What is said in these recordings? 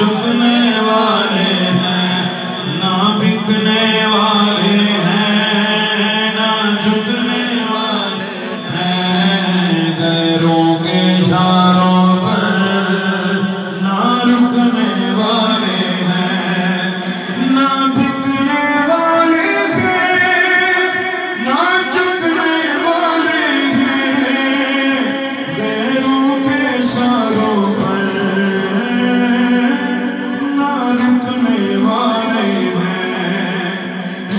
جھکنے والے ہیں نہ بکنے والے ہیں نہ جھکنے والے ہیں غیروں کے اشاروں پر نہ رکنے والے ہیں نہ بکنے والے ہیں نہ جھکنے والے ہیں غیروں کے اشاروں پر نہ رکنے والے ہیں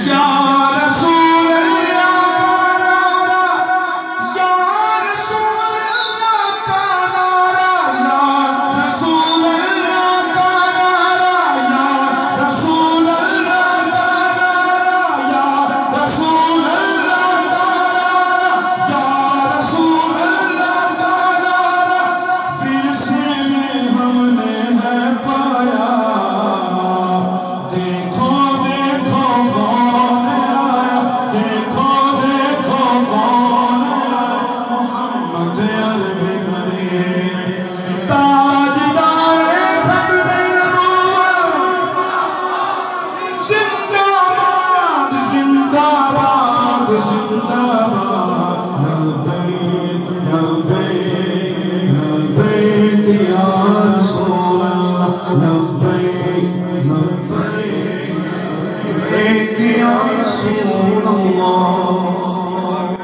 یا رسول اللہ یا رسول اللہ کا نعرہ یا رسول اللہ کا نعرہ یا رسول اللہ کا نعرہ یا رسول اللہ کا نعرہ یا رسول اللہ کا نعرہ فرشتے میں ہم نے ہے پایا دیکھو دیکھو کون آیا دیکھو دیکھو کون آیا محمد عربی کریم تاجدار ختم نبوت زندہ باد زندہ باد زندہ باد